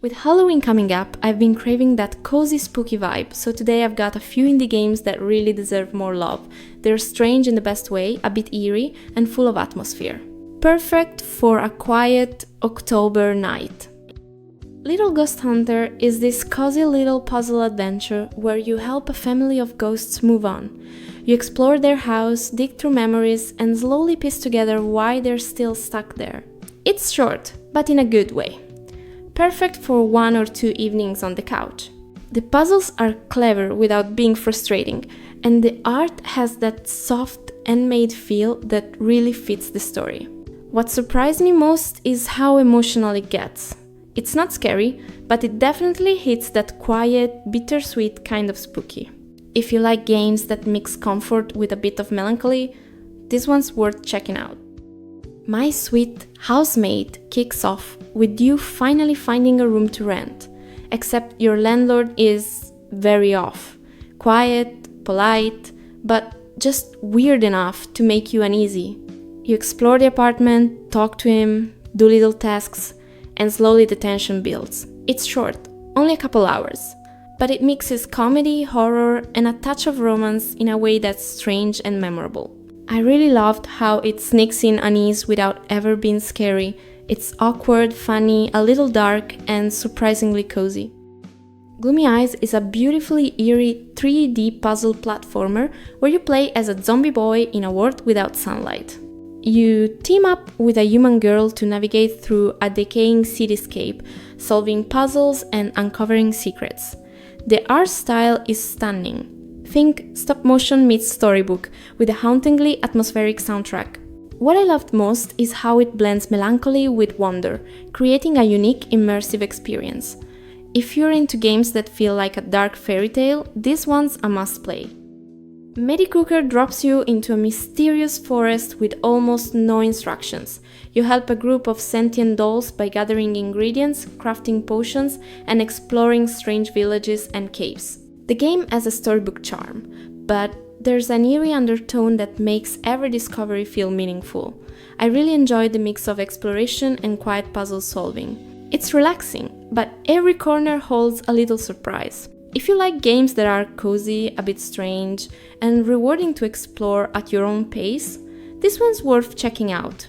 With Halloween coming up, I've been craving that cozy spooky vibe, so today I've got a few indie games that really deserve more love. They're strange in the best way, a bit eerie, and full of atmosphere. Perfect for a quiet October night. Little Ghosthunter is this cozy little puzzle adventure where you help a family of ghosts move on. You explore their house, dig through memories, and slowly piece together why they're still stuck there. It's short, but in a good way. Perfect for 1 or 2 evenings on the couch. The puzzles are clever without being frustrating, and the art has that soft handmade feel that really fits the story. What surprised me most is how emotional it gets. It's not scary, but it definitely hits that quiet, bittersweet kind of spooky. If you like games that mix comfort with a bit of melancholy, this one's worth checking out. My sweet Housemate kicks off with you finally finding a room to rent, except your landlord is very off. Quiet, polite, but just weird enough to make you uneasy. You explore the apartment, talk to him, do little tasks, and slowly the tension builds. It's short, only a couple hours, but it mixes comedy, horror, and a touch of romance in a way that's strange and memorable. I really loved how it sneaks in unease without ever being scary. It's awkward, funny, a little dark, and surprisingly cozy. Gloomy Eyes is a beautifully eerie 3D puzzle platformer where you play as a zombie boy in a world without sunlight. You team up with a human girl to navigate through a decaying cityscape, solving puzzles and uncovering secrets. The art style is stunning. Think stop-motion meets storybook with a hauntingly atmospheric soundtrack. What I loved most is how it blends melancholy with wonder, creating a unique immersive experience. If you're into games that feel like a dark fairy tale, this one's a must-play. Medi-Cooker drops you into a mysterious forest with almost no instructions. You help a group of sentient dolls by gathering ingredients, crafting potions, and exploring strange villages and caves. The game has a storybook charm, but there's an eerie undertone that makes every discovery feel meaningful. I really enjoyed the mix of exploration and quiet puzzle solving. It's relaxing, but every corner holds a little surprise. If you like games that are cozy, a bit strange, and rewarding to explore at your own pace, this one's worth checking out.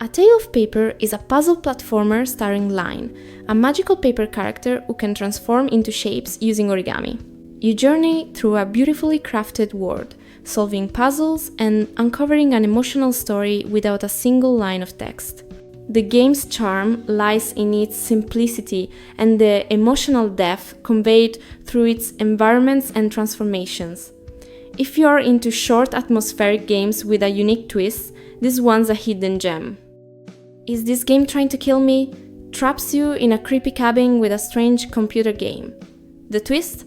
A Tale of Paper is a puzzle platformer starring Line, a magical paper character who can transform into shapes using origami. You journey through a beautifully crafted world, solving puzzles and uncovering an emotional story without a single line of text. The game's charm lies in its simplicity and the emotional depth conveyed through its environments and transformations. If you're into short atmospheric games with a unique twist, this one's a hidden gem. Is this game trying to kill me? Traps you in a creepy cabin with a strange computer game. The twist?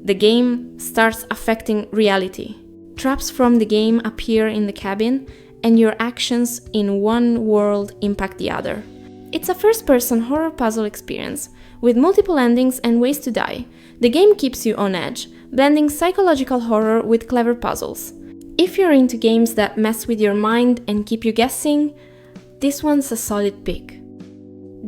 The game starts affecting reality. Traps from the game appear in the cabin, and your actions in one world impact the other. It's a first-person horror puzzle experience, with multiple endings and ways to die. The game keeps you on edge, blending psychological horror with clever puzzles. If you're into games that mess with your mind and keep you guessing, this one's a solid pick.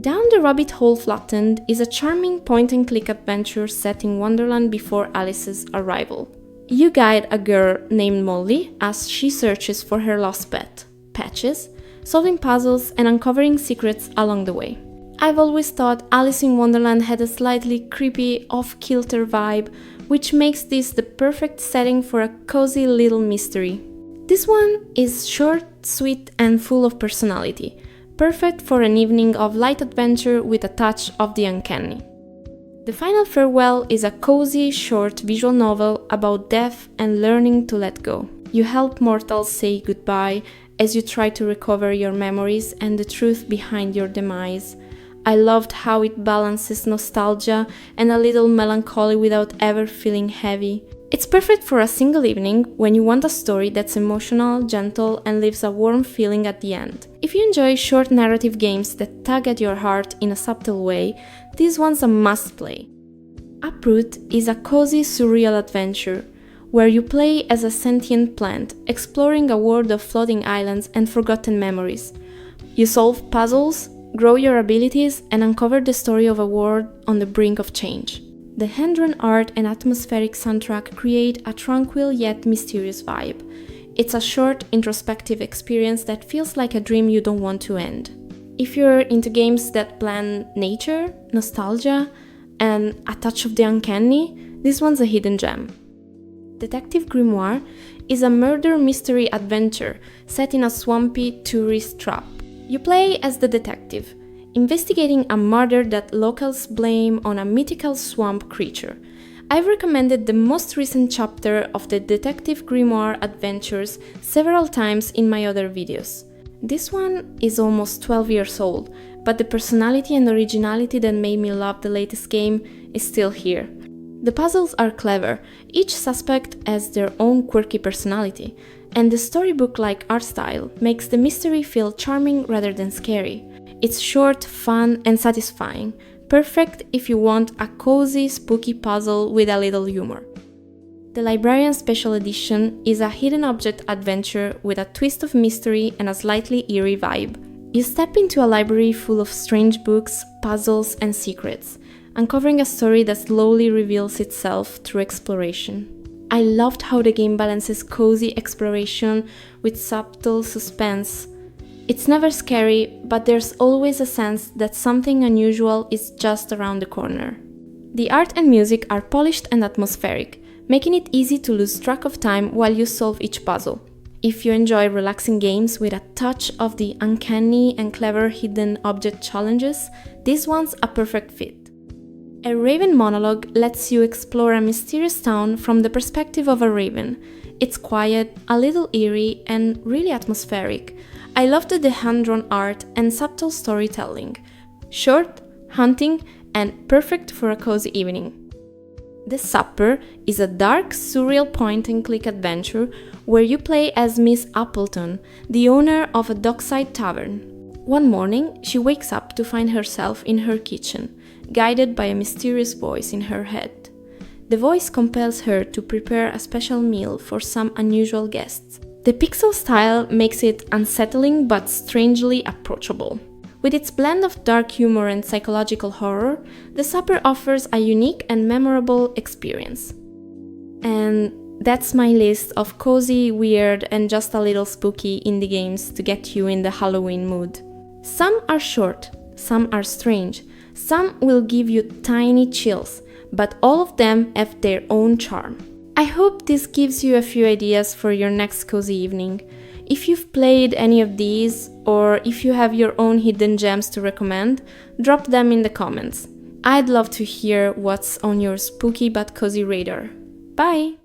Down the Rabbit Hole Flattened is a charming point-and-click adventure set in Wonderland before Alice's arrival. You guide a girl named Molly as she searches for her lost pet, Patches, solving puzzles and uncovering secrets along the way. I've always thought Alice in Wonderland had a slightly creepy, off-kilter vibe, which makes this the perfect setting for a cozy little mystery. This one is short, sweet, and full of personality, perfect for an evening of light adventure with a touch of the uncanny. The Final Farewell is a cozy, short visual novel about death and learning to let go. You help mortals say goodbye as you try to recover your memories and the truth behind your demise. I loved how it balances nostalgia and a little melancholy without ever feeling heavy. It's perfect for a single evening when you want a story that's emotional, gentle, and leaves a warm feeling at the end. If you enjoy short narrative games that tug at your heart in a subtle way, this one's a must-play. Uproot is a cozy, surreal adventure where you play as a sentient plant, exploring a world of floating islands and forgotten memories. You solve puzzles, grow your abilities, and uncover the story of a world on the brink of change. The hand-drawn art and atmospheric soundtrack create a tranquil yet mysterious vibe. It's a short, introspective experience that feels like a dream you don't want to end. If you're into games that blend nature, nostalgia, and a touch of the uncanny, this one's a hidden gem. Detective Grimoire is a murder mystery adventure set in a swampy tourist trap. You play as the detective, investigating a murder that locals blame on a mythical swamp creature. I've recommended the most recent chapter of the Detective Grimoire adventures several times in my other videos. This one is almost 12 years old, but the personality and originality that made me love the latest game is still here. The puzzles are clever, each suspect has their own quirky personality, and the storybook-like art style makes the mystery feel charming rather than scary. It's short, fun, and satisfying, perfect if you want a cozy, spooky puzzle with a little humor. The Librarian Special Edition is a hidden object adventure with a twist of mystery and a slightly eerie vibe. You step into a library full of strange books, puzzles, and secrets, uncovering a story that slowly reveals itself through exploration. I loved how the game balances cozy exploration with subtle suspense. It's never scary, but there's always a sense that something unusual is just around the corner. The art and music are polished and atmospheric, making it easy to lose track of time while you solve each puzzle. If you enjoy relaxing games with a touch of the uncanny and clever hidden object challenges, this one's a perfect fit. A Raven Monologue lets you explore a mysterious town from the perspective of a raven. It's quiet, a little eerie, and really atmospheric. I loved the hand-drawn art and subtle storytelling. Short, haunting, and perfect for a cozy evening. The Supper is a dark, surreal point-and-click adventure where you play as Miss Appleton, the owner of a dockside tavern. One morning, she wakes up to find herself in her kitchen, guided by a mysterious voice in her head. The voice compels her to prepare a special meal for some unusual guests. The pixel style makes it unsettling but strangely approachable. With its blend of dark humor and psychological horror, The Supper offers a unique and memorable experience. And that's my list of cozy, weird, and just a little spooky indie games to get you in the Halloween mood. Some are short, some are strange, some will give you tiny chills, but all of them have their own charm. I hope this gives you a few ideas for your next cozy evening. If you've played any of these, or if you have your own hidden gems to recommend, drop them in the comments. I'd love to hear what's on your spooky but cozy radar. Bye!